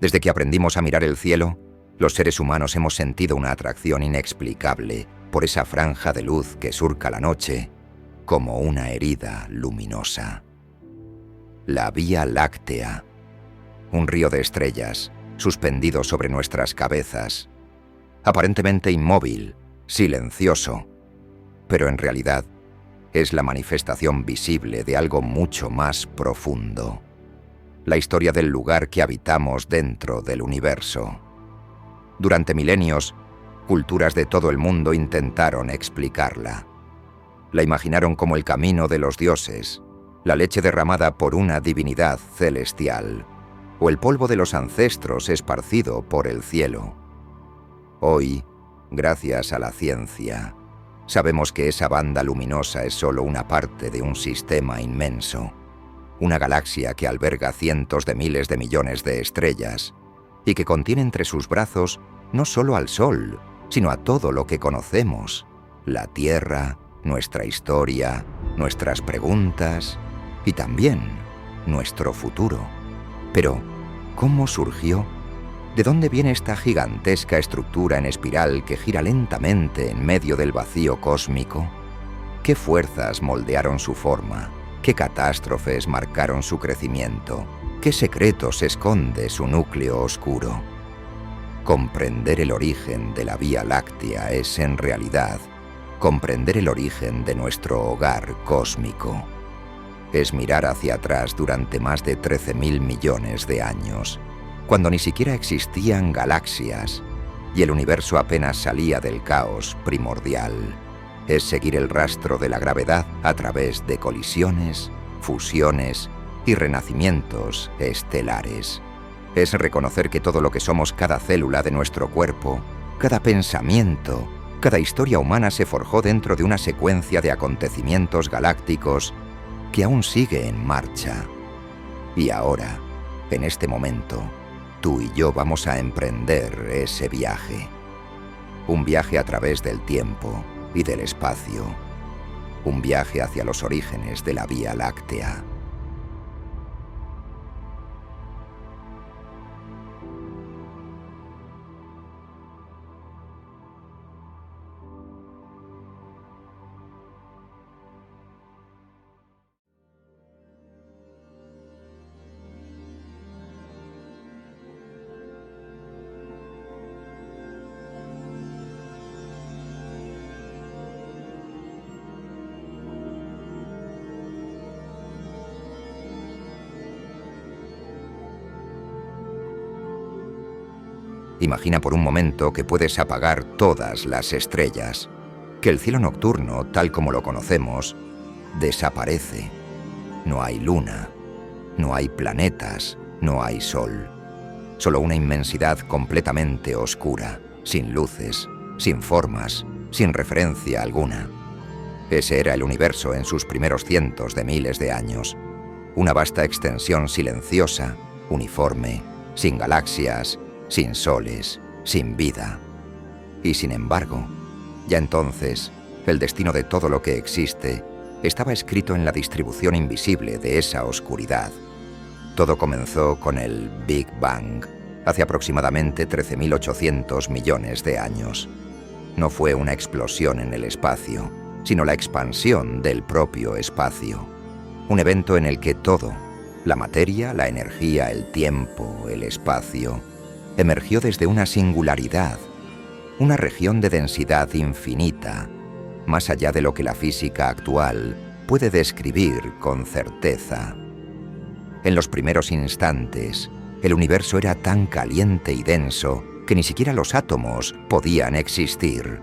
Desde que aprendimos a mirar el cielo, los seres humanos hemos sentido una atracción inexplicable por esa franja de luz que surca la noche como una herida luminosa. La Vía Láctea, un río de estrellas suspendido sobre nuestras cabezas, aparentemente inmóvil, silencioso, pero en realidad es la manifestación visible de algo mucho más profundo. La historia del lugar que habitamos dentro del universo. Durante milenios, culturas de todo el mundo intentaron explicarla. La imaginaron como el camino de los dioses, la leche derramada por una divinidad celestial, o el polvo de los ancestros esparcido por el cielo. Hoy, gracias a la ciencia, sabemos que esa banda luminosa es solo una parte de un sistema inmenso, una galaxia que alberga cientos de miles de millones de estrellas y que contiene entre sus brazos no solo al Sol, sino a todo lo que conocemos, la Tierra, nuestra historia, nuestras preguntas y también nuestro futuro. Pero, ¿cómo surgió? ¿De dónde viene esta gigantesca estructura en espiral que gira lentamente en medio del vacío cósmico? ¿Qué fuerzas moldearon su forma? ¿Qué catástrofes marcaron su crecimiento? ¿Qué secretos esconde su núcleo oscuro? Comprender el origen de la Vía Láctea es, en realidad, comprender el origen de nuestro hogar cósmico. Es mirar hacia atrás durante más de 13.000 millones de años, cuando ni siquiera existían galaxias y el universo apenas salía del caos primordial. Es seguir el rastro de la gravedad a través de colisiones, fusiones y renacimientos estelares. Es reconocer que todo lo que somos, cada célula de nuestro cuerpo, cada pensamiento, cada historia humana se forjó dentro de una secuencia de acontecimientos galácticos que aún sigue en marcha. Y ahora, en este momento, tú y yo vamos a emprender ese viaje. Un viaje a través del tiempo y del espacio. Un viaje hacia los orígenes de la Vía Láctea. Imagina por un momento que puedes apagar todas las estrellas, que el cielo nocturno, tal como lo conocemos, desaparece. No hay luna, no hay planetas, no hay sol. Solo una inmensidad completamente oscura, sin luces, sin formas, sin referencia alguna. Ese era el universo en sus primeros cientos de miles de años. Una vasta extensión silenciosa, uniforme, sin galaxias, sin soles, sin vida. Y sin embargo, ya entonces, el destino de todo lo que existe estaba escrito en la distribución invisible de esa oscuridad. Todo comenzó con el Big Bang, hace aproximadamente 13.800 millones de años. No fue una explosión en el espacio, sino la expansión del propio espacio. Un evento en el que todo, la materia, la energía, el tiempo, el espacio, emergió desde una singularidad, una región de densidad infinita, más allá de lo que la física actual puede describir con certeza. En los primeros instantes, el universo era tan caliente y denso que ni siquiera los átomos podían existir.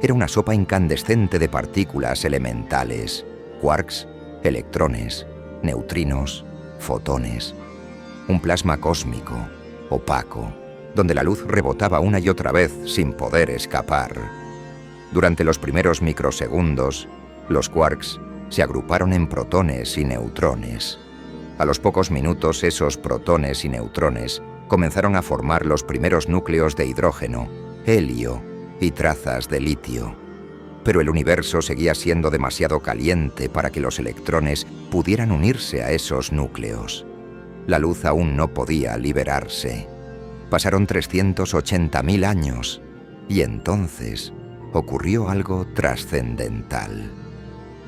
Era una sopa incandescente de partículas elementales, quarks, electrones, neutrinos, fotones. Un plasma cósmico, opaco, donde la luz rebotaba una y otra vez sin poder escapar. Durante los primeros microsegundos, los quarks se agruparon en protones y neutrones. A los pocos minutos, esos protones y neutrones comenzaron a formar los primeros núcleos de hidrógeno, helio y trazas de litio. Pero el universo seguía siendo demasiado caliente para que los electrones pudieran unirse a esos núcleos. La luz aún no podía liberarse. Pasaron 380.000 años y entonces ocurrió algo trascendental.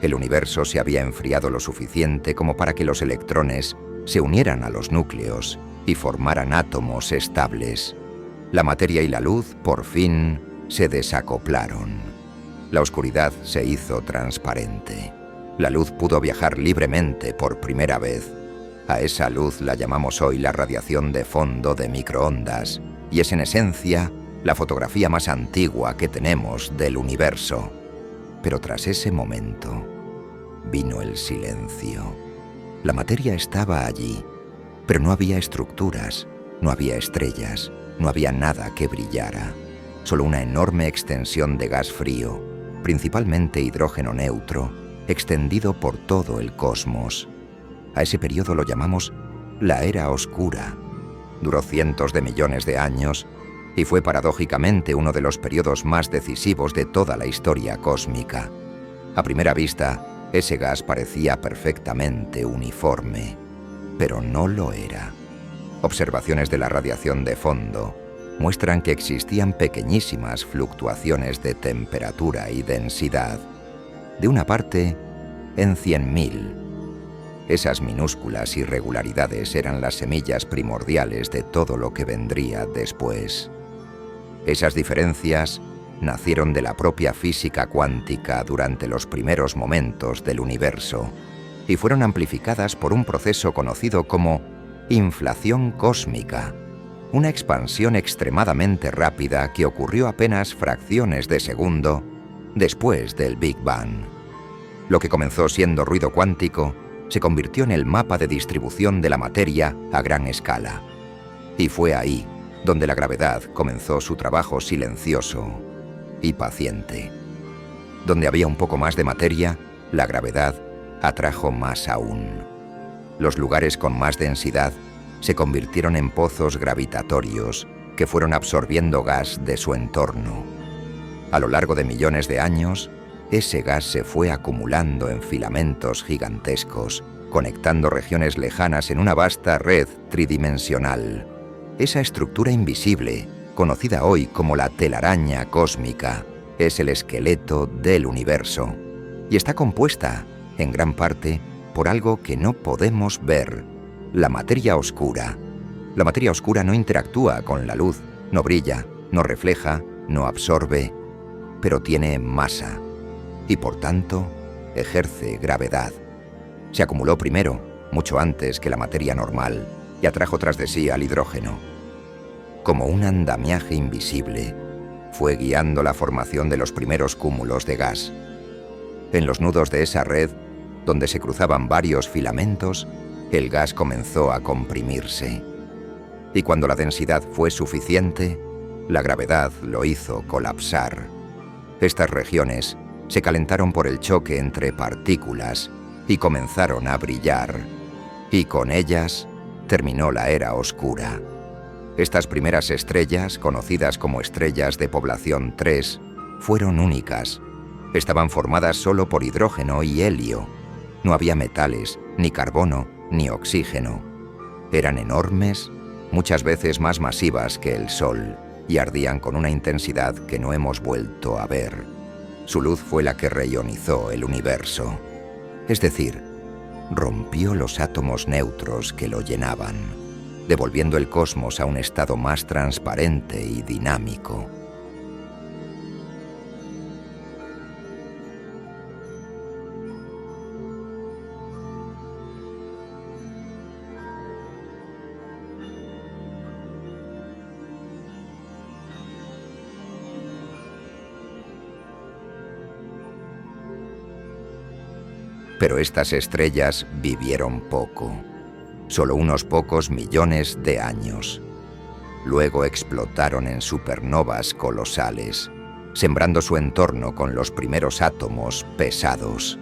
El universo se había enfriado lo suficiente como para que los electrones se unieran a los núcleos y formaran átomos estables. La materia y la luz, por fin, se desacoplaron. La oscuridad se hizo transparente. La luz pudo viajar libremente por primera vez. A esa luz la llamamos hoy la radiación de fondo de microondas, y es en esencia la fotografía más antigua que tenemos del universo. Pero tras ese momento vino el silencio. La materia estaba allí, pero no había estructuras, no había estrellas, no había nada que brillara. Solo una enorme extensión de gas frío, principalmente hidrógeno neutro, extendido por todo el cosmos. A ese periodo lo llamamos la Era Oscura. Duró cientos de millones de años y fue paradójicamente uno de los periodos más decisivos de toda la historia cósmica. A primera vista, ese gas parecía perfectamente uniforme, pero no lo era. Observaciones de la radiación de fondo muestran que existían pequeñísimas fluctuaciones de temperatura y densidad, de una parte en 100.000. Esas minúsculas irregularidades eran las semillas primordiales de todo lo que vendría después. Esas diferencias nacieron de la propia física cuántica durante los primeros momentos del universo y fueron amplificadas por un proceso conocido como inflación cósmica, una expansión extremadamente rápida que ocurrió apenas fracciones de segundo después del Big Bang. Lo que comenzó siendo ruido cuántico se convirtió en el mapa de distribución de la materia a gran escala. Y fue ahí donde la gravedad comenzó su trabajo silencioso y paciente. Donde había un poco más de materia, la gravedad atrajo más aún. Los lugares con más densidad se convirtieron en pozos gravitatorios que fueron absorbiendo gas de su entorno. A lo largo de millones de años, ese gas se fue acumulando en filamentos gigantescos, conectando regiones lejanas en una vasta red tridimensional. Esa estructura invisible, conocida hoy como la telaraña cósmica, es el esqueleto del universo y está compuesta, en gran parte, por algo que no podemos ver: la materia oscura. La materia oscura no interactúa con la luz, no brilla, no refleja, no absorbe, pero tiene masa y, por tanto, ejerce gravedad. Se acumuló primero, mucho antes que la materia normal, y atrajo tras de sí al hidrógeno. Como un andamiaje invisible, fue guiando la formación de los primeros cúmulos de gas. En los nudos de esa red, donde se cruzaban varios filamentos, el gas comenzó a comprimirse. Y cuando la densidad fue suficiente, la gravedad lo hizo colapsar. Estas regiones se calentaron por el choque entre partículas y comenzaron a brillar. Y con ellas terminó la Era Oscura. Estas primeras estrellas, conocidas como estrellas de población 3, fueron únicas. Estaban formadas solo por hidrógeno y helio. No había metales, ni carbono, ni oxígeno. Eran enormes, muchas veces más masivas que el Sol, y ardían con una intensidad que no hemos vuelto a ver. Su luz fue la que reionizó el universo. Es decir, rompió los átomos neutros que lo llenaban, devolviendo el cosmos a un estado más transparente y dinámico. Pero estas estrellas vivieron poco, solo unos pocos millones de años. Luego explotaron en supernovas colosales, sembrando su entorno con los primeros átomos pesados.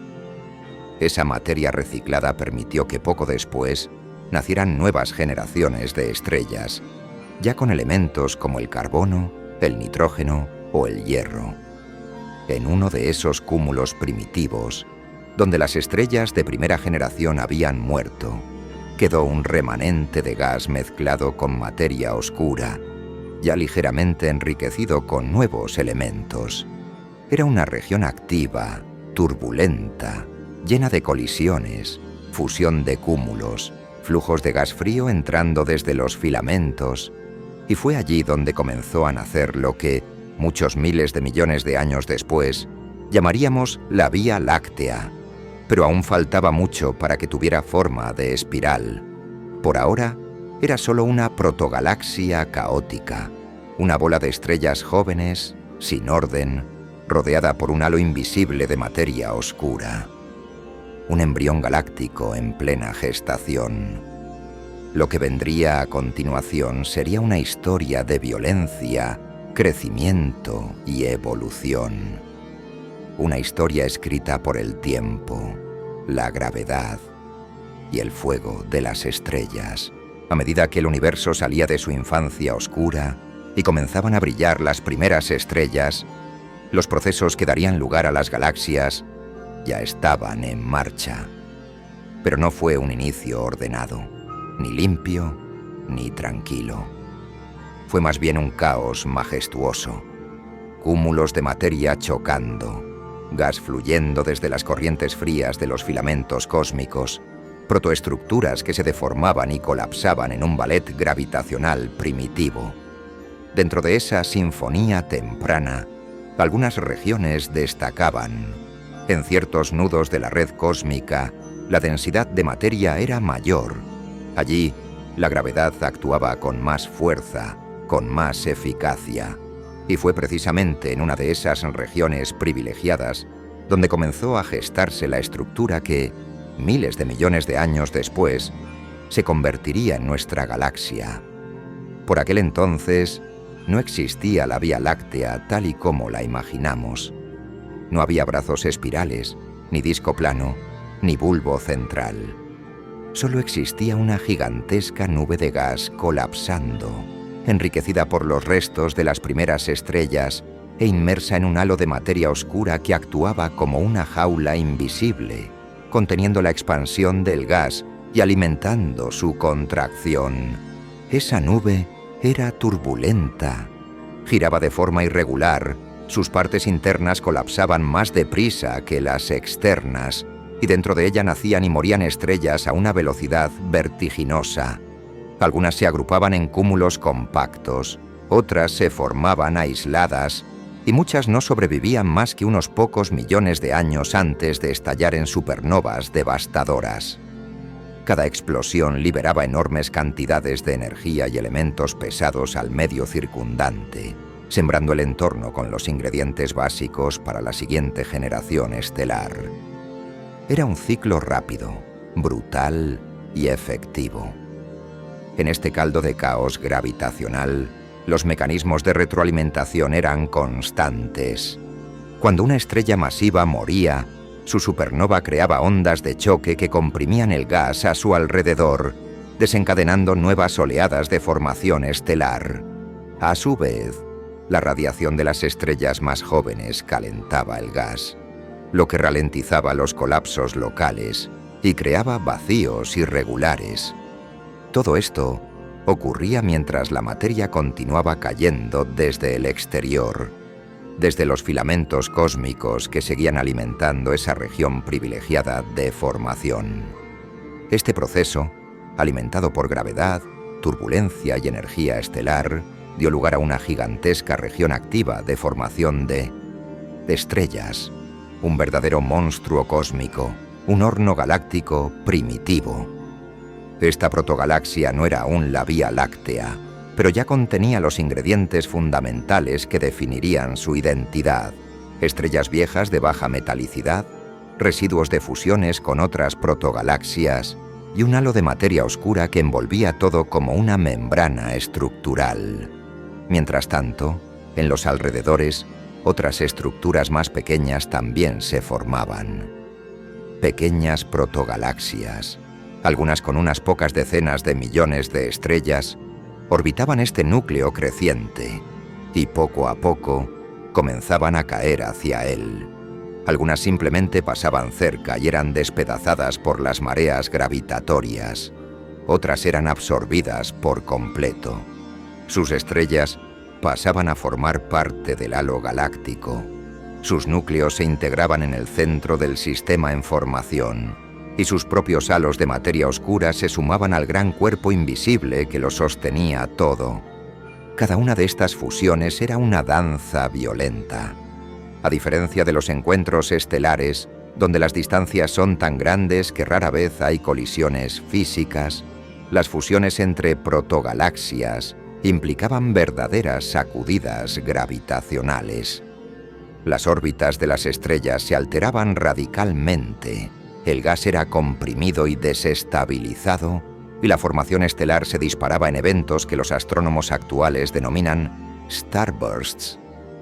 Esa materia reciclada permitió que poco después nacieran nuevas generaciones de estrellas, ya con elementos como el carbono, el nitrógeno o el hierro. En uno de esos cúmulos primitivos, donde las estrellas de primera generación habían muerto, quedó un remanente de gas mezclado con materia oscura, ya ligeramente enriquecido con nuevos elementos. Era una región activa, turbulenta, llena de colisiones, fusión de cúmulos, flujos de gas frío entrando desde los filamentos, y fue allí donde comenzó a nacer lo que, muchos miles de millones de años después, llamaríamos la Vía Láctea, pero aún faltaba mucho para que tuviera forma de espiral. Por ahora, era solo una protogalaxia caótica, una bola de estrellas jóvenes, sin orden, rodeada por un halo invisible de materia oscura. Un embrión galáctico en plena gestación. Lo que vendría a continuación sería una historia de violencia, crecimiento y evolución. Una historia escrita por el tiempo, la gravedad y el fuego de las estrellas. A medida que el universo salía de su infancia oscura y comenzaban a brillar las primeras estrellas, los procesos que darían lugar a las galaxias ya estaban en marcha. Pero no fue un inicio ordenado, ni limpio, ni tranquilo. Fue más bien un caos majestuoso. Cúmulos de materia chocando, gas fluyendo desde las corrientes frías de los filamentos cósmicos, protoestructuras que se deformaban y colapsaban en un ballet gravitacional primitivo. Dentro de esa sinfonía temprana, algunas regiones destacaban. En ciertos nudos de la red cósmica, la densidad de materia era mayor. Allí, la gravedad actuaba con más fuerza, con más eficacia. Y fue precisamente en una de esas regiones privilegiadas donde comenzó a gestarse la estructura que, miles de millones de años después, se convertiría en nuestra galaxia. Por aquel entonces, no existía la Vía Láctea tal y como la imaginamos. No había brazos espirales, ni disco plano, ni bulbo central. Solo existía una gigantesca nube de gas colapsando, enriquecida por los restos de las primeras estrellas e inmersa en un halo de materia oscura que actuaba como una jaula invisible, conteniendo la expansión del gas y alimentando su contracción. Esa nube era turbulenta, giraba de forma irregular, sus partes internas colapsaban más deprisa que las externas, y dentro de ella nacían y morían estrellas a una velocidad vertiginosa. Algunas se agrupaban en cúmulos compactos, otras se formaban aisladas, y muchas no sobrevivían más que unos pocos millones de años antes de estallar en supernovas devastadoras. Cada explosión liberaba enormes cantidades de energía y elementos pesados al medio circundante, sembrando el entorno con los ingredientes básicos para la siguiente generación estelar. Era un ciclo rápido, brutal y efectivo. En este caldo de caos gravitacional, los mecanismos de retroalimentación eran constantes. Cuando una estrella masiva moría, su supernova creaba ondas de choque que comprimían el gas a su alrededor, desencadenando nuevas oleadas de formación estelar. A su vez, la radiación de las estrellas más jóvenes calentaba el gas, lo que ralentizaba los colapsos locales y creaba vacíos irregulares. Todo esto ocurría mientras la materia continuaba cayendo desde el exterior, desde los filamentos cósmicos que seguían alimentando esa región privilegiada de formación. Este proceso, alimentado por gravedad, turbulencia y energía estelar, dio lugar a una gigantesca región activa de formación de estrellas, un verdadero monstruo cósmico, un horno galáctico primitivo. Esta protogalaxia no era aún la Vía Láctea, pero ya contenía los ingredientes fundamentales que definirían su identidad: estrellas viejas de baja metalicidad, residuos de fusiones con otras protogalaxias y un halo de materia oscura que envolvía todo como una membrana estructural. Mientras tanto, en los alrededores, otras estructuras más pequeñas también se formaban. Pequeñas protogalaxias, algunas con unas pocas decenas de millones de estrellas, orbitaban este núcleo creciente y poco a poco comenzaban a caer hacia él. Algunas simplemente pasaban cerca y eran despedazadas por las mareas gravitatorias. otras eran absorbidas por completo. Sus estrellas pasaban a formar parte del halo galáctico. Sus núcleos se integraban en el centro del sistema en formación, y sus propios halos de materia oscura se sumaban al gran cuerpo invisible que lo sostenía todo. Cada una de estas fusiones era una danza violenta. A diferencia de los encuentros estelares, donde las distancias son tan grandes que rara vez hay colisiones físicas, las fusiones entre protogalaxias implicaban verdaderas sacudidas gravitacionales. Las órbitas de las estrellas se alteraban radicalmente, el gas era comprimido y desestabilizado, y la formación estelar se disparaba en eventos que los astrónomos actuales denominan starbursts,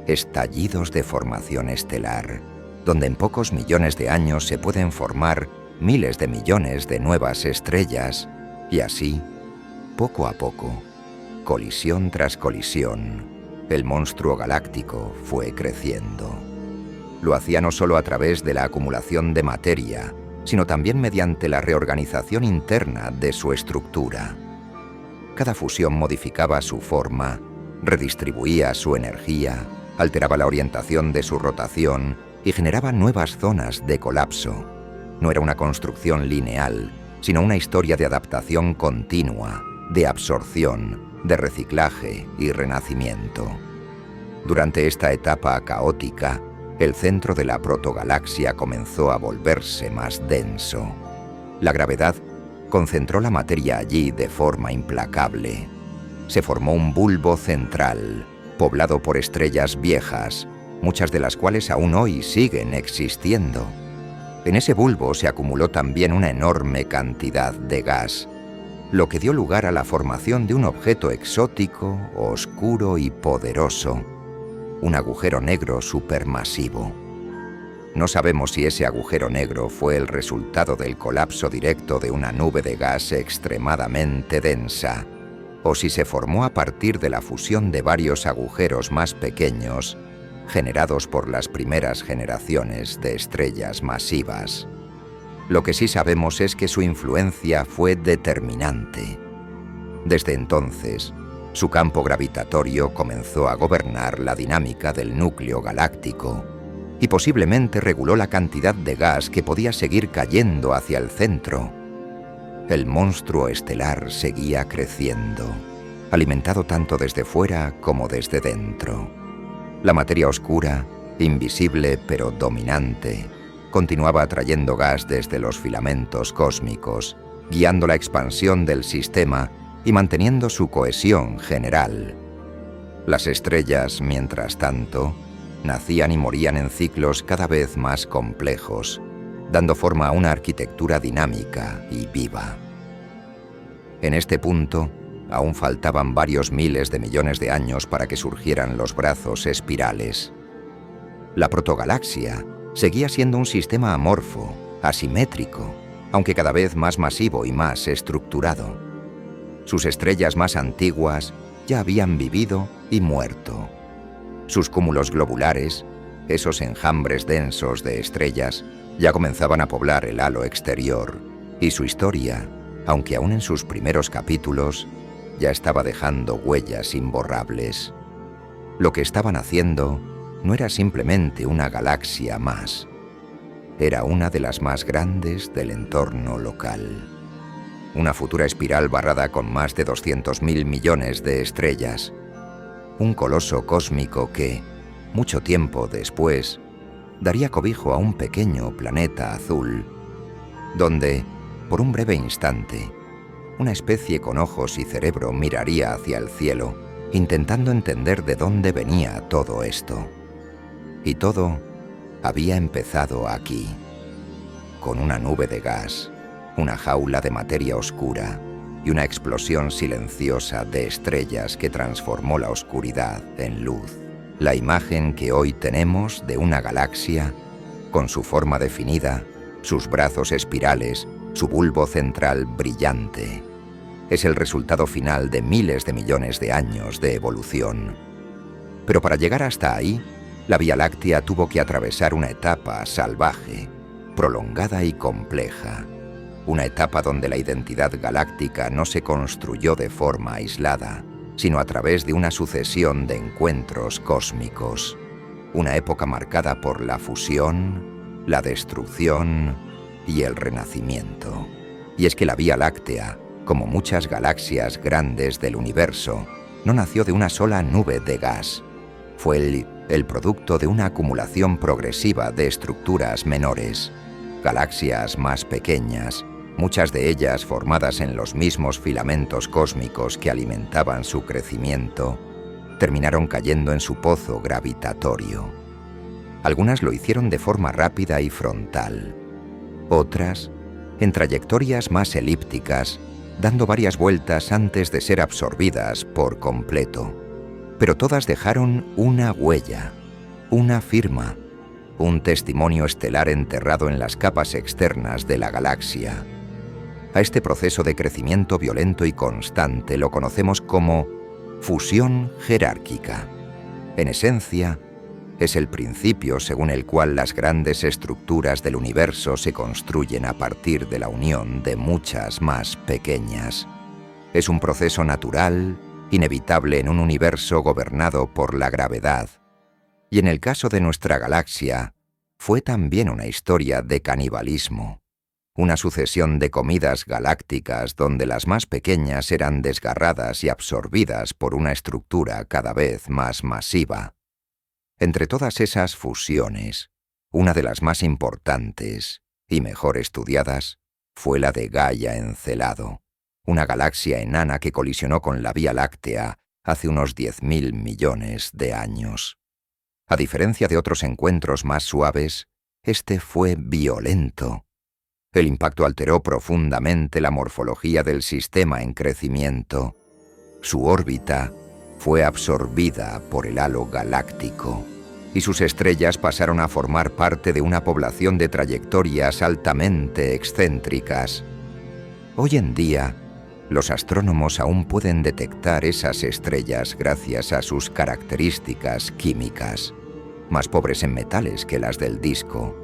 estallidos de formación estelar, donde en pocos millones de años se pueden formar miles de millones de nuevas estrellas, y así, poco a poco, colisión tras colisión, el monstruo galáctico fue creciendo. Lo hacía no solo a través de la acumulación de materia, sino también mediante la reorganización interna de su estructura. Cada fusión modificaba su forma, redistribuía su energía, alteraba la orientación de su rotación y generaba nuevas zonas de colapso. No era una construcción lineal, sino una historia de adaptación continua, de absorción, de reciclaje y renacimiento. Durante esta etapa caótica, el centro de la protogalaxia comenzó a volverse más denso. La gravedad concentró la materia allí de forma implacable. Se formó un bulbo central, poblado por estrellas viejas, muchas de las cuales aún hoy siguen existiendo. En ese bulbo se acumuló también una enorme cantidad de gas, lo que dio lugar a la formación de un objeto exótico, oscuro y poderoso, un agujero negro supermasivo. No sabemos si ese agujero negro fue el resultado del colapso directo de una nube de gas extremadamente densa, o si se formó a partir de la fusión de varios agujeros más pequeños, generados por las primeras generaciones de estrellas masivas. Lo que sí sabemos es que su influencia fue determinante. Desde entonces, su campo gravitatorio comenzó a gobernar la dinámica del núcleo galáctico y posiblemente reguló la cantidad de gas que podía seguir cayendo hacia el centro. El monstruo estelar seguía creciendo, alimentado tanto desde fuera como desde dentro. La materia oscura, invisible pero dominante, continuaba atrayendo gas desde los filamentos cósmicos, guiando la expansión del sistema y manteniendo su cohesión general. Las estrellas, mientras tanto, nacían y morían en ciclos cada vez más complejos, dando forma a una arquitectura dinámica y viva. En este punto, aún faltaban varios miles de millones de años para que surgieran los brazos espirales. La protogalaxia seguía siendo un sistema amorfo, asimétrico, aunque cada vez más masivo y más estructurado. Sus estrellas más antiguas ya habían vivido y muerto. Sus cúmulos globulares, esos enjambres densos de estrellas, ya comenzaban a poblar el halo exterior, y su historia, aunque aún en sus primeros capítulos, ya estaba dejando huellas imborrables. Lo que estaban haciendo no era simplemente una galaxia más, era una de las más grandes del entorno local. Una futura espiral barrada con más de 200.000 millones de estrellas. Un coloso cósmico que, mucho tiempo después, daría cobijo a un pequeño planeta azul, donde, por un breve instante, una especie con ojos y cerebro miraría hacia el cielo, intentando entender de dónde venía todo esto. Y todo había empezado aquí, con una nube de gas, una jaula de materia oscura y una explosión silenciosa de estrellas que transformó la oscuridad en luz. La imagen que hoy tenemos de una galaxia, con su forma definida, sus brazos espirales, su bulbo central brillante, es el resultado final de miles de millones de años de evolución. Pero para llegar hasta ahí, la Vía Láctea tuvo que atravesar una etapa salvaje, prolongada y compleja. una etapa donde la identidad galáctica no se construyó de forma aislada, sino a través de una sucesión de encuentros cósmicos. Una época marcada por la fusión, la destrucción y el renacimiento. Y es que la Vía Láctea, como muchas galaxias grandes del universo, no nació de una sola nube de gas. Fue el producto de una acumulación progresiva de estructuras menores, galaxias más pequeñas, muchas de ellas formadas en los mismos filamentos cósmicos que alimentaban su crecimiento, terminaron cayendo en su pozo gravitatorio. Algunas lo hicieron de forma rápida y frontal, otras en trayectorias más elípticas, dando varias vueltas antes de ser absorbidas por completo. Pero todas dejaron una huella, una firma, un testimonio estelar enterrado en las capas externas de la galaxia. A este proceso de crecimiento violento y constante lo conocemos como fusión jerárquica. En esencia, es el principio según el cual las grandes estructuras del universo se construyen a partir de la unión de muchas más pequeñas. Es un proceso natural, inevitable en un universo gobernado por la gravedad. Y en el caso de nuestra galaxia, fue también una historia de canibalismo. Una sucesión de comidas galácticas donde las más pequeñas eran desgarradas y absorbidas por una estructura cada vez más masiva. Entre todas esas fusiones, una de las más importantes y mejor estudiadas fue la de Gaia Encelado, una galaxia enana que colisionó con la Vía Láctea hace unos 10.000 millones de años. A diferencia de otros encuentros más suaves, este fue violento. El impacto alteró profundamente la morfología del sistema en crecimiento. Su órbita fue absorbida por el halo galáctico, y sus estrellas pasaron a formar parte de una población de trayectorias altamente excéntricas. Hoy en día, los astrónomos aún pueden detectar esas estrellas gracias a sus características químicas, más pobres en metales que las del disco,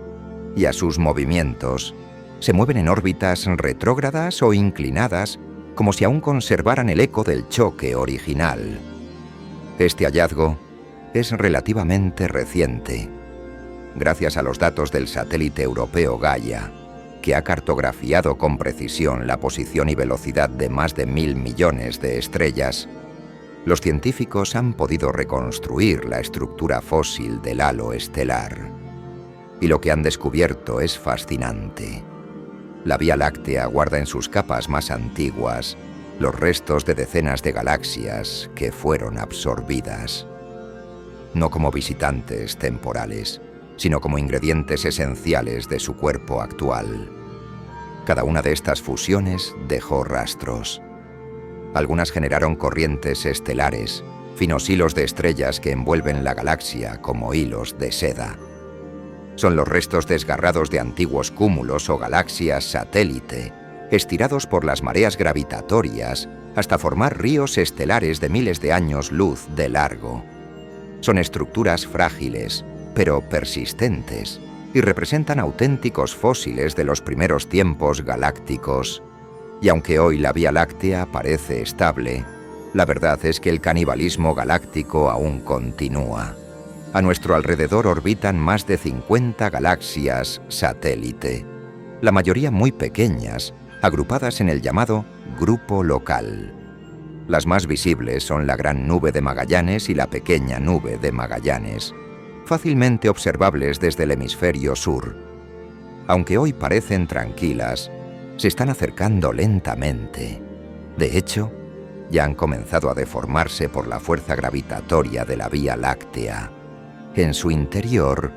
y a sus movimientos. Se mueven en órbitas retrógradas o inclinadas, como si aún conservaran el eco del choque original. Este hallazgo es relativamente reciente, gracias a los datos del satélite europeo Gaia, que ha cartografiado con precisión la posición y velocidad de más de 1.000 millones de estrellas. Los científicos han podido reconstruir la estructura fósil del halo estelar. Y lo que han descubierto es fascinante. La Vía Láctea guarda en sus capas más antiguas los restos de decenas de galaxias que fueron absorbidas, no como visitantes temporales, sino como ingredientes esenciales de su cuerpo actual. Cada una de estas fusiones dejó rastros. Algunas generaron corrientes estelares, finos hilos de estrellas que envuelven la galaxia como hilos de seda. Son los restos desgarrados de antiguos cúmulos o galaxias satélite, estirados por las mareas gravitatorias hasta formar ríos estelares de miles de años luz de largo. Son estructuras frágiles, pero persistentes, y representan auténticos fósiles de los primeros tiempos galácticos. Y aunque hoy la Vía Láctea parece estable, la verdad es que el canibalismo galáctico aún continúa. A nuestro alrededor orbitan más de 50 galaxias satélite, la mayoría muy pequeñas, agrupadas en el llamado Grupo Local. Las más visibles son la Gran Nube de Magallanes y la Pequeña Nube de Magallanes, fácilmente observables desde el hemisferio sur. Aunque hoy parecen tranquilas, se están acercando lentamente. De hecho, ya han comenzado a deformarse por la fuerza gravitatoria de la Vía Láctea. En su interior,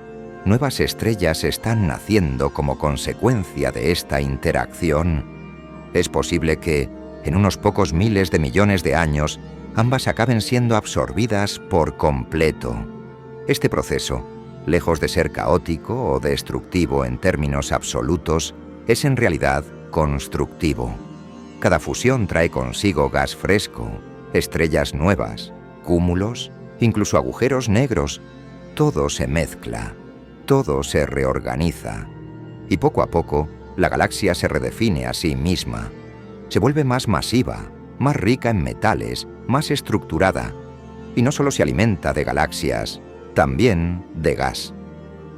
nuevas estrellas están naciendo como consecuencia de esta interacción. Es posible que, en unos pocos miles de millones de años, ambas acaben siendo absorbidas por completo. Este proceso, lejos de ser caótico o destructivo en términos absolutos, es en realidad constructivo. Cada fusión trae consigo gas fresco, estrellas nuevas, cúmulos, incluso agujeros negros. Todo se mezcla, todo se reorganiza, y poco a poco La galaxia se redefine a sí misma. Se vuelve más masiva, más rica en metales, más estructurada. Y no solo se alimenta de galaxias, también de gas.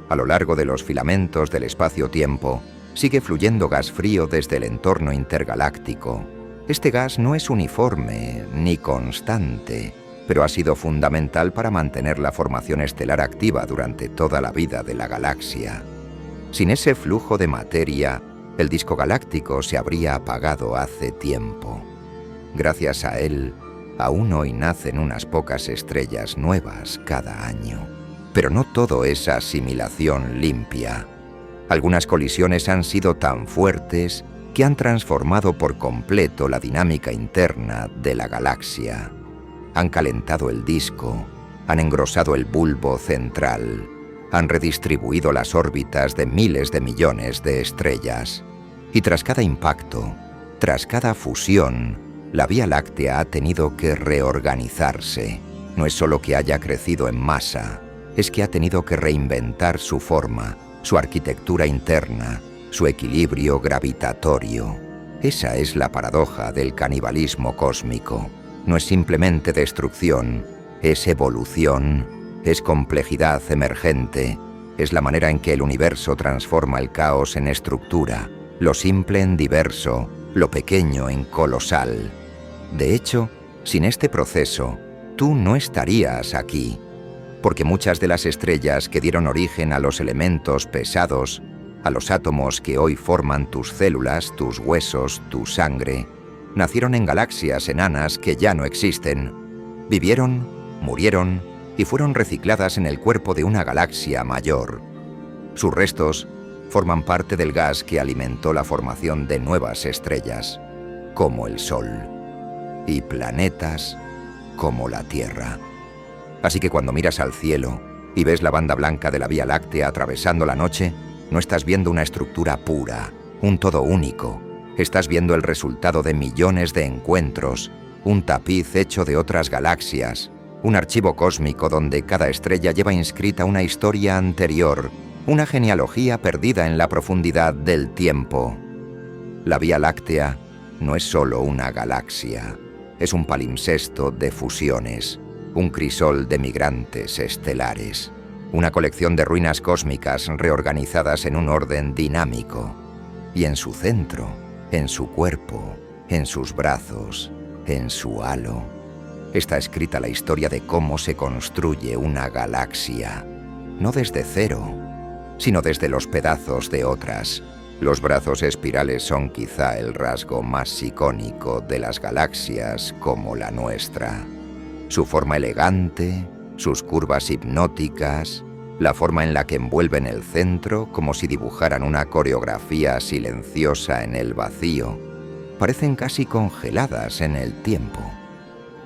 A lo largo de los filamentos del espacio-tiempo, sigue fluyendo gas frío desde el entorno intergaláctico. Este gas no es uniforme ni constante, pero ha sido fundamental para mantener la formación estelar activa durante toda la vida de la galaxia. Sin ese flujo de materia, el disco galáctico se habría apagado hace tiempo. Gracias a él, aún hoy nacen unas pocas estrellas nuevas cada año. Pero no todo es asimilación limpia. Algunas colisiones han sido tan fuertes que han transformado por completo la dinámica interna de la galaxia. Han calentado el disco, han engrosado el bulbo central, han redistribuido las órbitas de miles de millones de estrellas. Y tras cada impacto, tras cada fusión, la Vía Láctea ha tenido que reorganizarse. No es solo que haya crecido en masa, es que ha tenido que reinventar su forma, su arquitectura interna, su equilibrio gravitatorio. Esa es la paradoja del canibalismo cósmico. No es simplemente destrucción, es evolución, es complejidad emergente, es la manera en que el universo transforma el caos en estructura, lo simple en diverso, lo pequeño en colosal. De hecho, sin este proceso, tú no estarías aquí, porque muchas de las estrellas que dieron origen a los elementos pesados, a los átomos que hoy forman tus células, tus huesos, tu sangre, nacieron en galaxias enanas que ya no existen. Vivieron, murieron y fueron recicladas en el cuerpo de una galaxia mayor. Sus restos forman parte del gas que alimentó la formación de nuevas estrellas, como el Sol, y planetas como la Tierra. Así que cuando miras al cielo y ves la banda blanca de la Vía Láctea atravesando la noche, no estás viendo una estructura pura, un todo único. Estás viendo el resultado de millones de encuentros, un tapiz hecho de otras galaxias, un archivo cósmico donde cada estrella lleva inscrita una historia anterior, una genealogía perdida en la profundidad del tiempo. La Vía Láctea no es solo una galaxia, es un palimpsesto de fusiones, un crisol de migrantes estelares, una colección de ruinas cósmicas reorganizadas en un orden dinámico. Y en su centro, en su cuerpo, en sus brazos, en su halo, está escrita la historia de cómo se construye una galaxia, no desde cero, sino desde los pedazos de otras. Los brazos espirales son quizá el rasgo más icónico de las galaxias como la nuestra. Su forma elegante, sus curvas hipnóticas, la forma en la que envuelven el centro como si dibujaran una coreografía silenciosa en el vacío, parecen casi congeladas en el tiempo.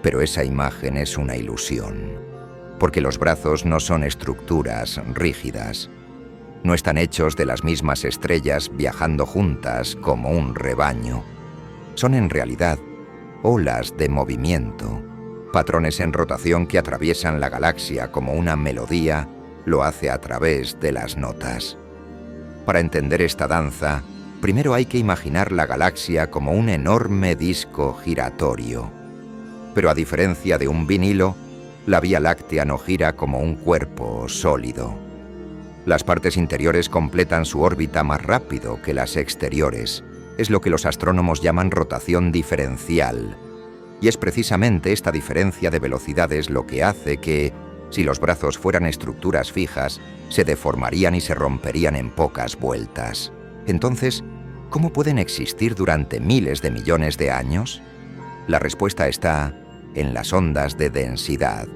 Pero esa imagen es una ilusión, porque los brazos no son estructuras rígidas, no están hechos de las mismas estrellas viajando juntas como un rebaño. Son en realidad olas de movimiento, patrones en rotación que atraviesan la galaxia como una melodía lo hace a través de las notas. Para entender esta danza, primero hay que imaginar la galaxia como un enorme disco giratorio. Pero a diferencia de un vinilo, la Vía Láctea no gira como un cuerpo sólido. Las partes interiores completan su órbita más rápido que las exteriores. Es lo que los astrónomos llaman rotación diferencial. Y es precisamente esta diferencia de velocidades lo que hace que, si los brazos fueran estructuras fijas, se deformarían y se romperían en pocas vueltas. Entonces, ¿cómo pueden existir durante miles de millones de años? La respuesta está en las ondas de densidad.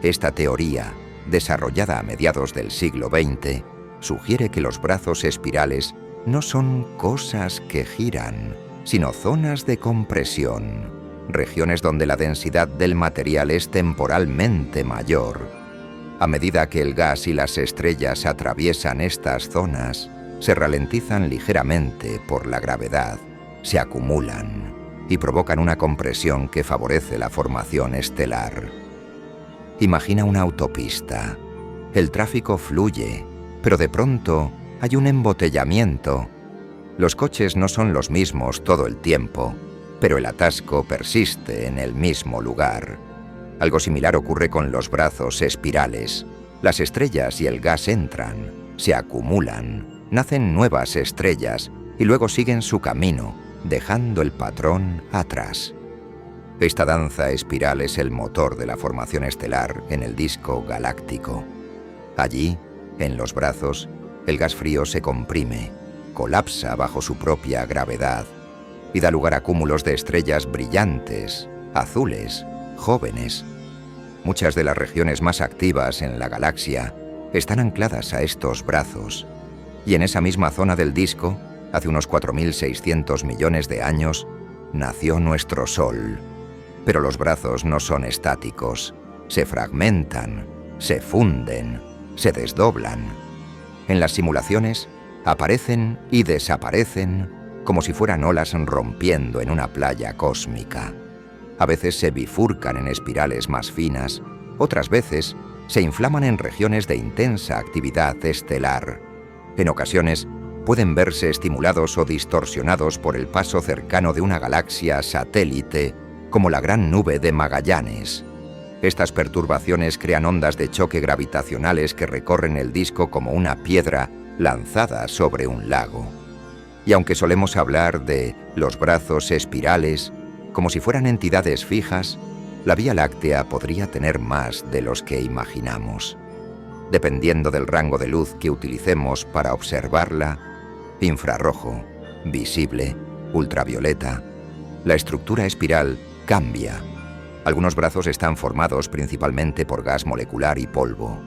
Esta teoría, desarrollada a mediados del siglo XX, sugiere que los brazos espirales no son cosas que giran, sino zonas de compresión, regiones donde la densidad del material es temporalmente mayor. A medida que el gas y las estrellas atraviesan estas zonas, se ralentizan ligeramente por la gravedad, se acumulan y provocan una compresión que favorece la formación estelar. Imagina una autopista. El tráfico fluye, pero de pronto hay un embotellamiento. Los coches no son los mismos todo el tiempo, pero el atasco persiste en el mismo lugar. Algo similar ocurre con los brazos espirales. Las estrellas y el gas entran, se acumulan, nacen nuevas estrellas y luego siguen su camino, dejando el patrón atrás. Esta danza espiral es el motor de la formación estelar en el disco galáctico. Allí, en los brazos, el gas frío se comprime, colapsa bajo su propia gravedad y da lugar a cúmulos de estrellas brillantes, azules, jóvenes. Muchas de las regiones más activas en la galaxia están ancladas a estos brazos, y en esa misma zona del disco, hace unos 4.600 millones de años, nació nuestro Sol. Pero los brazos no son estáticos, se fragmentan, se funden, se desdoblan. En las simulaciones aparecen y desaparecen como si fueran olas rompiendo en una playa cósmica. A veces se bifurcan en espirales más finas, otras veces se inflaman en regiones de intensa actividad estelar. En ocasiones pueden verse estimulados o distorsionados por el paso cercano de una galaxia satélite, como la Gran Nube de Magallanes. Estas perturbaciones crean ondas de choque gravitacionales que recorren el disco como una piedra lanzada sobre un lago. Y aunque solemos hablar de los brazos espirales como si fueran entidades fijas, la Vía Láctea podría tener más de los que imaginamos. Dependiendo del rango de luz que utilicemos para observarla, infrarrojo, visible, ultravioleta, la estructura espiral cambia. Algunos brazos están formados principalmente por gas molecular y polvo,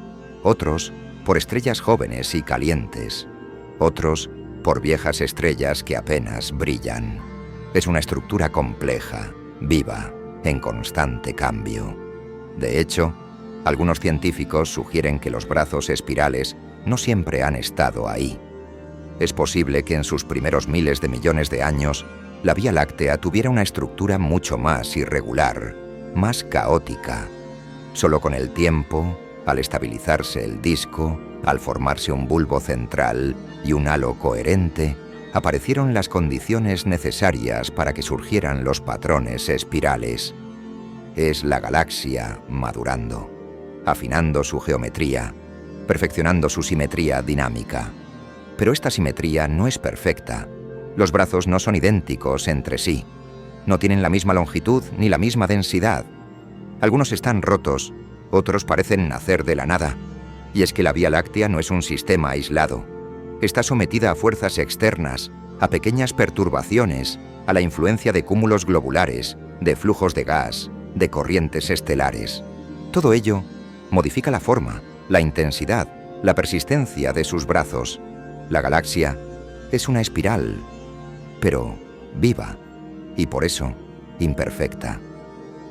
otros por estrellas jóvenes y calientes, otros por viejas estrellas que apenas brillan. Es una estructura compleja, viva, en constante cambio. De hecho, algunos científicos sugieren que los brazos espirales no siempre han estado ahí. Es posible que en sus primeros miles de millones de años, la Vía Láctea tuviera una estructura mucho más irregular, más caótica. Solo con el tiempo, al estabilizarse el disco, al formarse un bulbo central y un halo coherente, aparecieron las condiciones necesarias para que surgieran los patrones espirales. Es la galaxia madurando, afinando su geometría, perfeccionando su simetría dinámica. Pero esta simetría no es perfecta. Los brazos no son idénticos entre sí. No tienen la misma longitud ni la misma densidad. Algunos están rotos, otros parecen nacer de la nada. Y es que la Vía Láctea no es un sistema aislado. Está sometida a fuerzas externas, a pequeñas perturbaciones, a la influencia de cúmulos globulares, de flujos de gas, de corrientes estelares. Todo ello modifica la forma, la intensidad, la persistencia de sus brazos. La galaxia es una espiral, pero viva, y por eso imperfecta.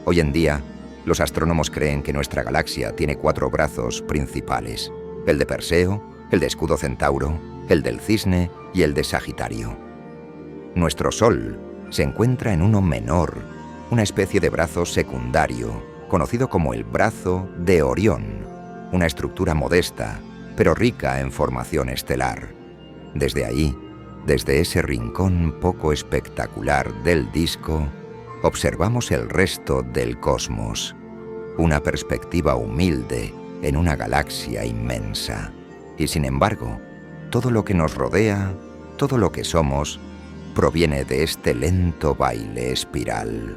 Hoy en día, los astrónomos creen que nuestra galaxia tiene 4 brazos principales: el de Perseo, el de Escudo Centauro, el del Cisne y el de Sagitario. Nuestro Sol se encuentra en uno menor, una especie de brazo secundario, conocido como el brazo de Orión, una estructura modesta, pero rica en formación estelar. Desde ahí, desde ese rincón poco espectacular del disco, observamos el resto del cosmos, una perspectiva humilde en una galaxia inmensa. Y sin embargo, todo lo que nos rodea, todo lo que somos, proviene de este lento baile espiral.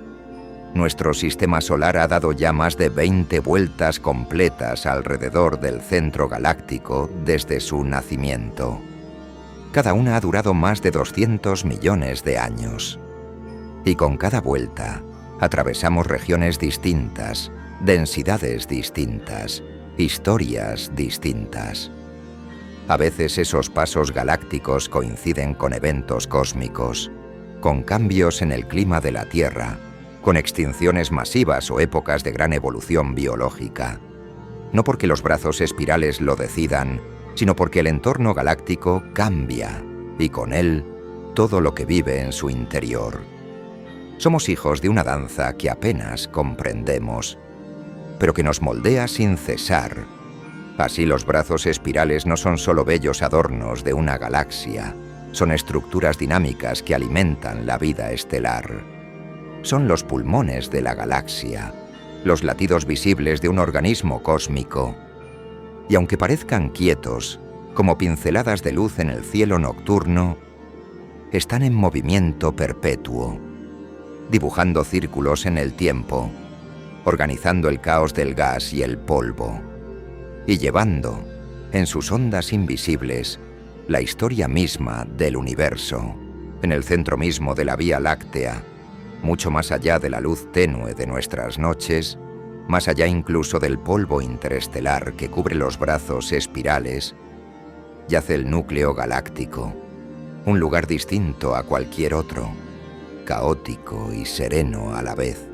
Nuestro sistema solar ha dado ya más de 20 vueltas completas alrededor del centro galáctico desde su nacimiento. Cada una ha durado más de 200 millones de años. Y con cada vuelta, atravesamos regiones distintas, densidades distintas, historias distintas. A veces esos pasos galácticos coinciden con eventos cósmicos, con cambios en el clima de la Tierra, con extinciones masivas o épocas de gran evolución biológica. No porque los brazos espirales lo decidan, sino porque el entorno galáctico cambia, y con él, todo lo que vive en su interior. Somos hijos de una danza que apenas comprendemos, pero que nos moldea sin cesar. Así los brazos espirales no son solo bellos adornos de una galaxia, Son estructuras dinámicas que alimentan la vida estelar. Son los pulmones de la galaxia, los latidos visibles de un organismo cósmico. Y aunque parezcan quietos, como pinceladas de luz en el cielo nocturno, están en movimiento perpetuo, dibujando círculos en el tiempo, organizando el caos del gas y el polvo, y llevando, en sus ondas invisibles, la historia misma del universo, en el centro mismo de la Vía Láctea, mucho más allá de la luz tenue de nuestras noches, más allá incluso del polvo interestelar que cubre los brazos espirales, yace el núcleo galáctico, un lugar distinto a cualquier otro, caótico y sereno a la vez,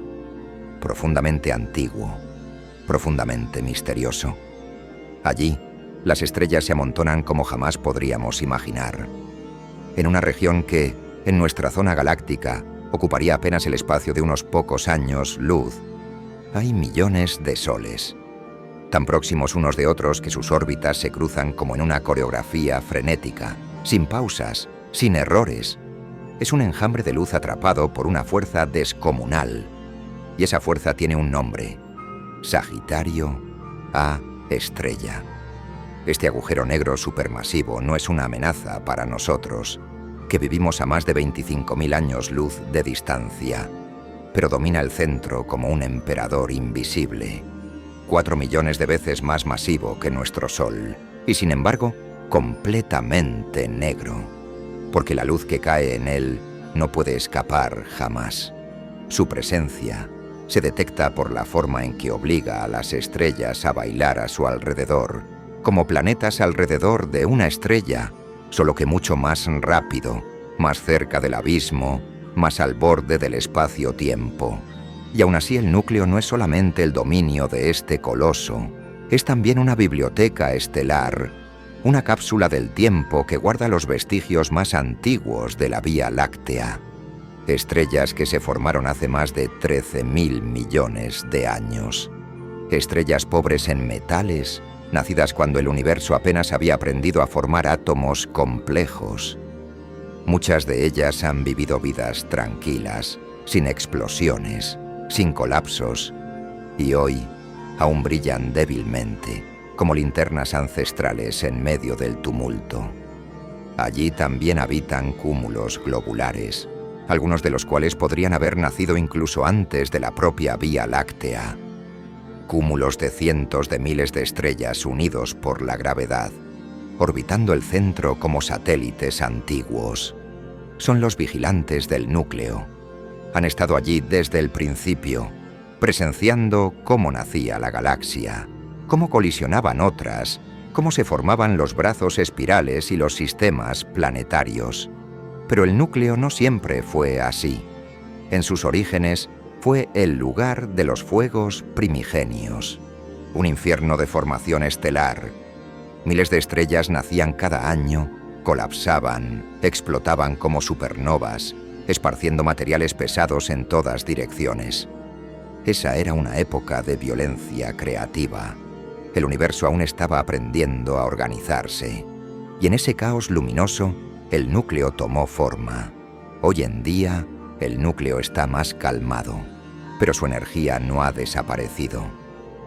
profundamente antiguo, profundamente misterioso. Allí, las estrellas se amontonan como jamás podríamos imaginar, en una región que, en nuestra zona galáctica, ocuparía apenas el espacio de unos pocos años luz. Hay millones de soles, tan próximos unos de otros que sus órbitas se cruzan como en una coreografía frenética, sin pausas, sin errores. Es un enjambre de luz atrapado por una fuerza descomunal, y esa fuerza tiene un nombre: Sagitario A estrella. Este agujero negro supermasivo no es una amenaza para nosotros, que vivimos a más de 25.000 años luz de distancia, pero domina el centro como un emperador invisible, 4 millones de veces más masivo que nuestro Sol, y sin embargo, completamente negro, porque la luz que cae en él no puede escapar jamás. Su presencia se detecta por la forma en que obliga a las estrellas a bailar a su alrededor, como planetas alrededor de una estrella, solo que mucho más rápido, más cerca del abismo, más al borde del espacio-tiempo. Y aún así el núcleo no es solamente el dominio de este coloso, es también una biblioteca estelar, una cápsula del tiempo que guarda los vestigios más antiguos de la Vía Láctea. Estrellas que se formaron hace más de 13.000 millones de años. Estrellas pobres en metales, nacidas cuando el universo apenas había aprendido a formar átomos complejos. Muchas de ellas han vivido vidas tranquilas, sin explosiones, sin colapsos, y hoy aún brillan débilmente, como linternas ancestrales en medio del tumulto. Allí también habitan cúmulos globulares, algunos de los cuales podrían haber nacido incluso antes de la propia Vía Láctea. Cúmulos de cientos de miles de estrellas unidos por la gravedad, orbitando el centro como satélites antiguos. Son los vigilantes del núcleo. Han estado allí desde el principio, presenciando cómo nacía la galaxia, cómo colisionaban otras, cómo se formaban los brazos espirales y los sistemas planetarios. Pero el núcleo no siempre fue así. En sus orígenes, fue el lugar de los fuegos primigenios, un infierno de formación estelar. Miles de estrellas nacían cada año, colapsaban, explotaban como supernovas, esparciendo materiales pesados en todas direcciones. Esa era una época de violencia creativa. El universo aún estaba aprendiendo a organizarse, y en ese caos luminoso, el núcleo tomó forma. Hoy en día, el núcleo está más calmado, pero su energía no ha desaparecido.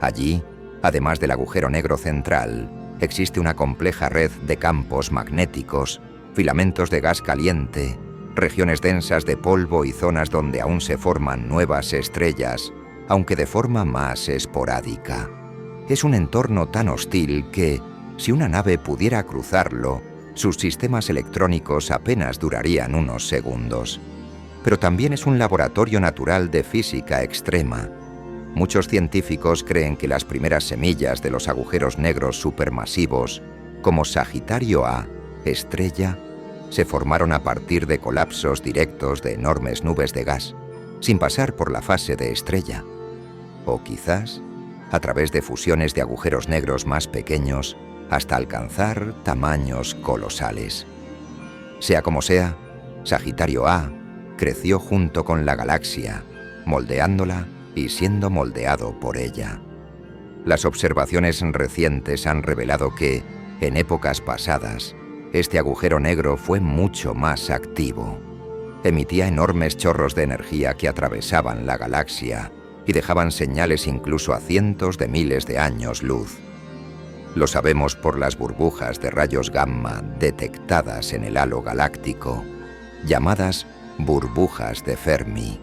Allí, además del agujero negro central, existe una compleja red de campos magnéticos, filamentos de gas caliente, regiones densas de polvo y zonas donde aún se forman nuevas estrellas, aunque de forma más esporádica. Es un entorno tan hostil que, si una nave pudiera cruzarlo, sus sistemas electrónicos apenas durarían unos segundos. Pero también es un laboratorio natural de física extrema. Muchos científicos creen que las primeras semillas de los agujeros negros supermasivos, como Sagitario A, estrella, se formaron a partir de colapsos directos de enormes nubes de gas, sin pasar por la fase de estrella. O quizás a través de fusiones de agujeros negros más pequeños hasta alcanzar tamaños colosales. Sea como sea, Sagitario A creció junto con la galaxia, moldeándola y siendo moldeado por ella. Las observaciones recientes han revelado que, en épocas pasadas, Este agujero negro fue mucho más activo. Emitía enormes chorros de energía que atravesaban la galaxia y dejaban señales incluso a cientos de miles de años luz. Lo sabemos por las burbujas de rayos gamma detectadas en el halo galáctico, llamadas burbujas de Fermi.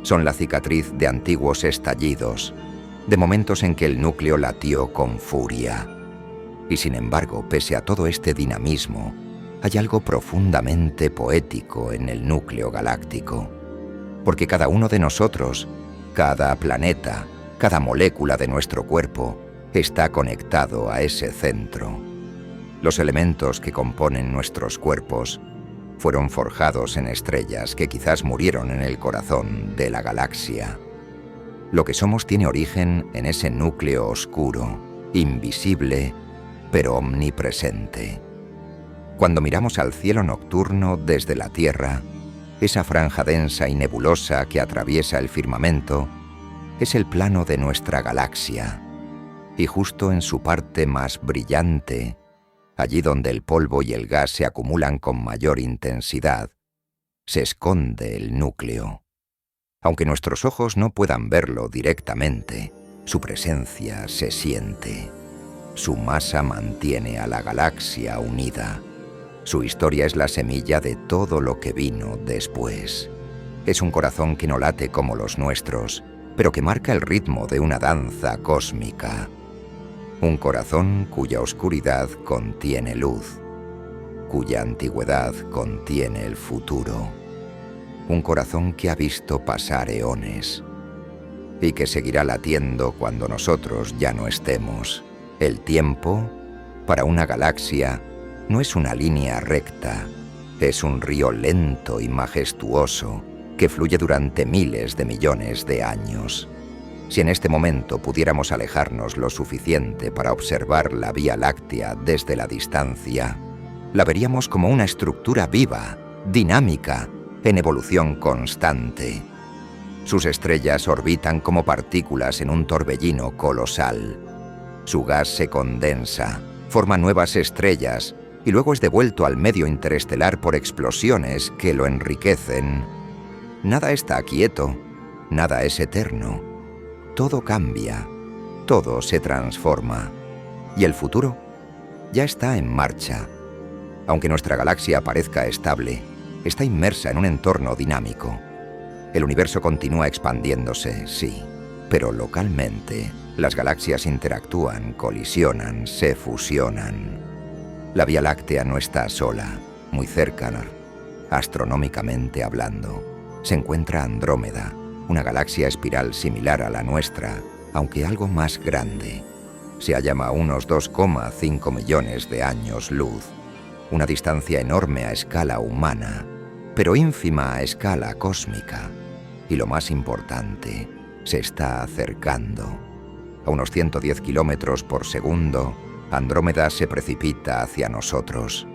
Son la cicatriz de antiguos estallidos, de momentos en que el núcleo latió con furia. Y sin embargo, pese a todo este dinamismo, hay algo profundamente poético en el núcleo galáctico, porque cada uno de nosotros, cada planeta, cada molécula de nuestro cuerpo, está conectado a ese centro. Los elementos que componen nuestros cuerpos fueron forjados en estrellas que quizás murieron en el corazón de la galaxia. Lo que somos tiene origen en ese núcleo oscuro, invisible, pero omnipresente. Cuando miramos al cielo nocturno desde la Tierra, esa franja densa y nebulosa que atraviesa el firmamento es el plano de nuestra galaxia, y justo en su parte más brillante, allí donde el polvo y el gas se acumulan con mayor intensidad, se esconde el núcleo. Aunque nuestros ojos no puedan verlo directamente, su presencia se siente. Su masa mantiene a la galaxia unida. Su historia es la semilla de todo lo que vino después. Es un corazón que no late como los nuestros, pero que marca el ritmo de una danza cósmica. Un corazón cuya oscuridad contiene luz, cuya antigüedad contiene el futuro. Un corazón que ha visto pasar eones y que seguirá latiendo cuando nosotros ya no estemos. El tiempo, para una galaxia, no es una línea recta, es un río lento y majestuoso que fluye durante miles de millones de años. Si en este momento pudiéramos alejarnos lo suficiente para observar la Vía Láctea desde la distancia, la veríamos como una estructura viva, dinámica, en evolución constante. Sus estrellas orbitan como partículas en un torbellino colosal. Su gas se condensa, forma nuevas estrellas y luego es devuelto al medio interestelar por explosiones que lo enriquecen. Nada está quieto, nada es eterno. Todo cambia, todo se transforma. ¿Y el futuro? Ya está en marcha. Aunque nuestra galaxia parezca estable, está inmersa en un entorno dinámico. El universo continúa expandiéndose, sí, pero localmente las galaxias interactúan, colisionan, se fusionan. La Vía Láctea no está sola, muy cercana, astronómicamente hablando. Se encuentra Andrómeda, una galaxia espiral similar a la nuestra, aunque algo más grande. Se halla a unos 2,5 millones de años luz, una distancia enorme a escala humana, pero ínfima a escala cósmica. Y lo más importante, se está acercando. A unos 110 kilómetros por segundo, Andrómeda se precipita hacia nosotros.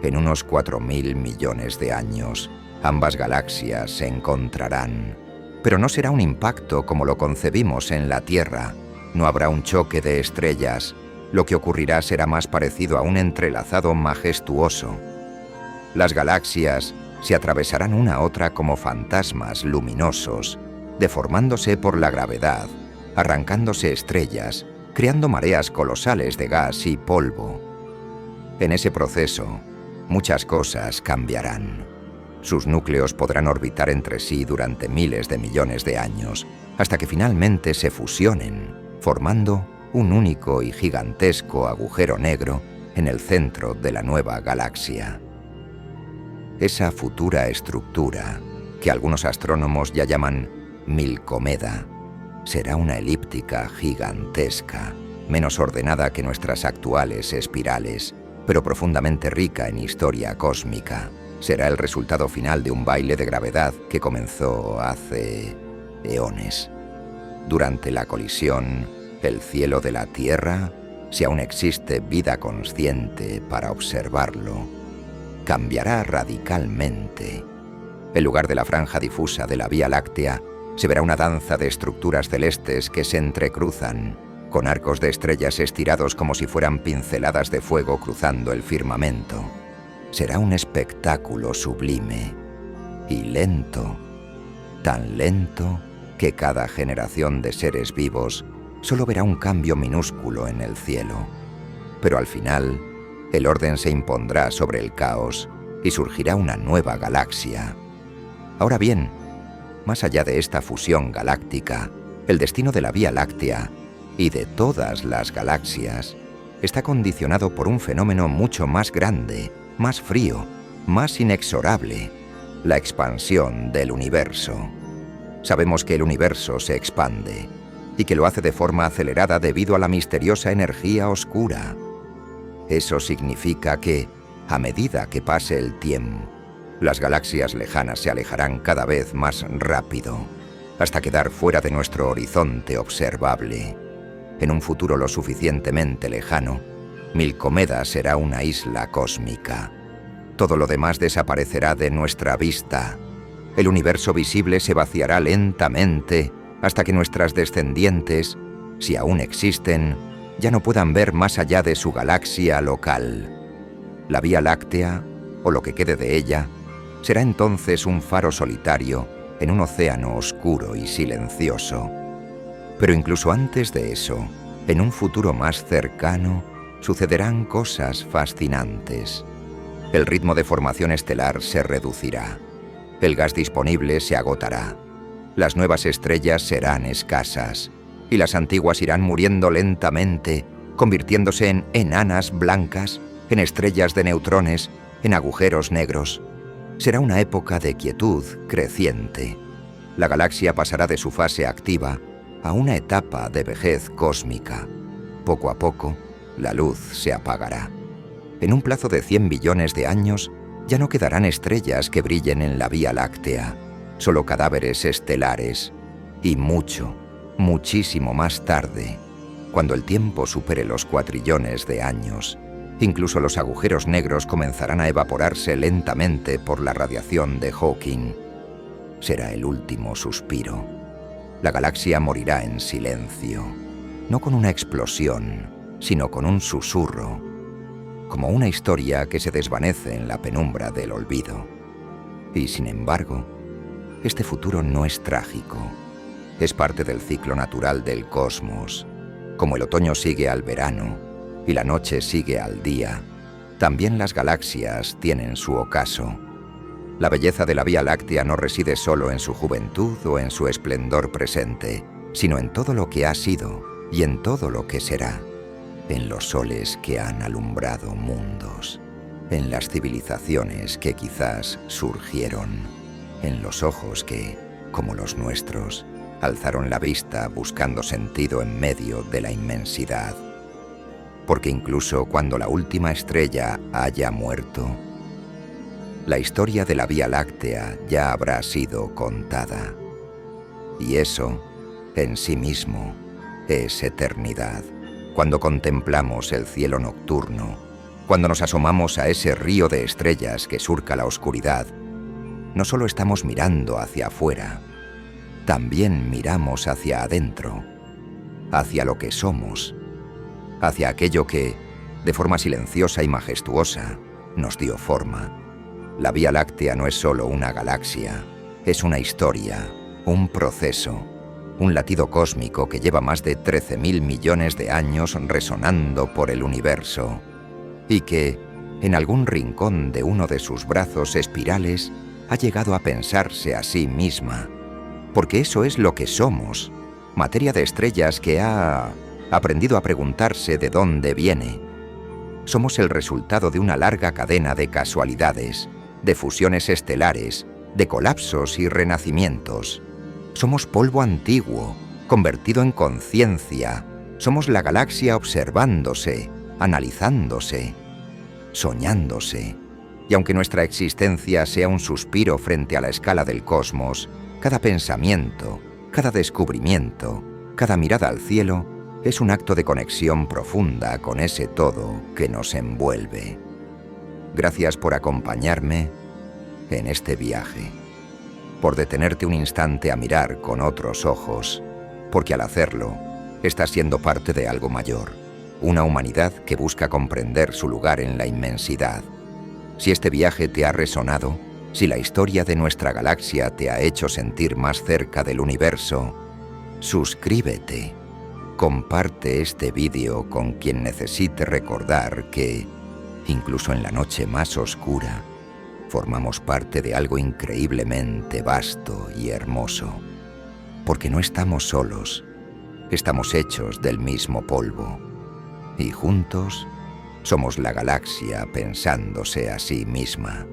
En unos 4.000 millones de años, ambas galaxias se encontrarán. Pero no será un impacto como lo concebimos en la Tierra. No habrá un choque de estrellas. Lo que ocurrirá será más parecido a un entrelazado majestuoso. Las galaxias se atravesarán una a otra como fantasmas luminosos, deformándose por la gravedad, arrancándose estrellas, creando mareas colosales de gas y polvo. En ese proceso, muchas cosas cambiarán. Sus núcleos podrán orbitar entre sí durante miles de millones de años, hasta que finalmente se fusionen, formando un único y gigantesco agujero negro en el centro de la nueva galaxia. Esa futura estructura, que algunos astrónomos ya llaman Milcomeda, será una elíptica gigantesca, menos ordenada que nuestras actuales espirales, pero profundamente rica en historia cósmica. Será el resultado final de un baile de gravedad que comenzó hace eones. Durante la colisión, el cielo de la Tierra, si aún existe vida consciente para observarlo, cambiará radicalmente. En lugar de la franja difusa de la Vía Láctea, se verá una danza de estructuras celestes que se entrecruzan, con arcos de estrellas estirados como si fueran pinceladas de fuego cruzando el firmamento. Será un espectáculo sublime y lento, tan lento que cada generación de seres vivos solo verá un cambio minúsculo en el cielo. Pero al final, el orden se impondrá sobre el caos y surgirá una nueva galaxia. Ahora bien, más allá de esta fusión galáctica, el destino de la Vía Láctea y de todas las galaxias está condicionado por un fenómeno mucho más grande, más frío, más inexorable: la expansión del universo. Sabemos que el universo se expande y que lo hace de forma acelerada debido a la misteriosa energía oscura. Eso significa que, a medida que pase el tiempo, las galaxias lejanas se alejarán cada vez más rápido, hasta quedar fuera de nuestro horizonte observable. En un futuro lo suficientemente lejano, Milcomeda será una isla cósmica. Todo lo demás desaparecerá de nuestra vista. El universo visible se vaciará lentamente hasta que nuestras descendientes, si aún existen, ya no puedan ver más allá de su galaxia local. La Vía Láctea, o lo que quede de ella, será entonces un faro solitario en un océano oscuro y silencioso. Pero incluso antes de eso, en un futuro más cercano, sucederán cosas fascinantes. El ritmo de formación estelar se reducirá. El gas disponible se agotará. Las nuevas estrellas serán escasas y las antiguas irán muriendo lentamente, convirtiéndose en enanas blancas, en estrellas de neutrones, en agujeros negros. Será una época de quietud creciente. La galaxia pasará de su fase activa a una etapa de vejez cósmica. Poco a poco, la luz se apagará. En un plazo de 100 billones de años, ya no quedarán estrellas que brillen en la Vía Láctea, solo cadáveres estelares. Y muchísimo más tarde, cuando el tiempo supere los 4 trillones de años, incluso los agujeros negros comenzarán a evaporarse lentamente por la radiación de Hawking. Será el último suspiro. La galaxia morirá en silencio, no con una explosión, sino con un susurro, como una historia que se desvanece en la penumbra del olvido. Y sin embargo, este futuro no es trágico. Es parte del ciclo natural del cosmos. Como el otoño sigue al verano y la noche sigue al día, también las galaxias tienen su ocaso. La belleza de la Vía Láctea no reside solo en su juventud o en su esplendor presente, sino en todo lo que ha sido y en todo lo que será, en los soles que han alumbrado mundos, en las civilizaciones que quizás surgieron, en los ojos que, como los nuestros, alzaron la vista buscando sentido en medio de la inmensidad. Porque incluso cuando la última estrella haya muerto, la historia de la Vía Láctea ya habrá sido contada. Y eso, en sí mismo, es eternidad. Cuando contemplamos el cielo nocturno, cuando nos asomamos a ese río de estrellas que surca la oscuridad, no solo estamos mirando hacia afuera, también miramos hacia adentro, hacia lo que somos, hacia aquello que, de forma silenciosa y majestuosa, nos dio forma. La Vía Láctea no es solo una galaxia, es una historia, un proceso, un latido cósmico que lleva más de 13.000 millones de años resonando por el universo y que, en algún rincón de uno de sus brazos espirales, ha llegado a pensarse a sí misma, porque eso es lo que somos, materia de estrellas que ha aprendido a preguntarse de dónde viene. Somos el resultado de una larga cadena de casualidades, de fusiones estelares, de colapsos y renacimientos. Somos polvo antiguo, convertido en conciencia. Somos la galaxia observándose, analizándose, soñándose. Y aunque nuestra existencia sea un suspiro frente a la escala del cosmos, cada pensamiento, cada descubrimiento, cada mirada al cielo es un acto de conexión profunda con ese todo que nos envuelve. Gracias por acompañarme en este viaje, por detenerte un instante a mirar con otros ojos, porque al hacerlo, estás siendo parte de algo mayor, una humanidad que busca comprender su lugar en la inmensidad. Si este viaje te ha resonado, si la historia de nuestra galaxia te ha hecho sentir más cerca del universo, suscríbete. Comparte este vídeo con quien necesite recordar que, incluso en la noche más oscura, formamos parte de algo increíblemente vasto y hermoso. Porque no estamos solos, estamos hechos del mismo polvo. Y juntos somos la galaxia pensándose a sí misma.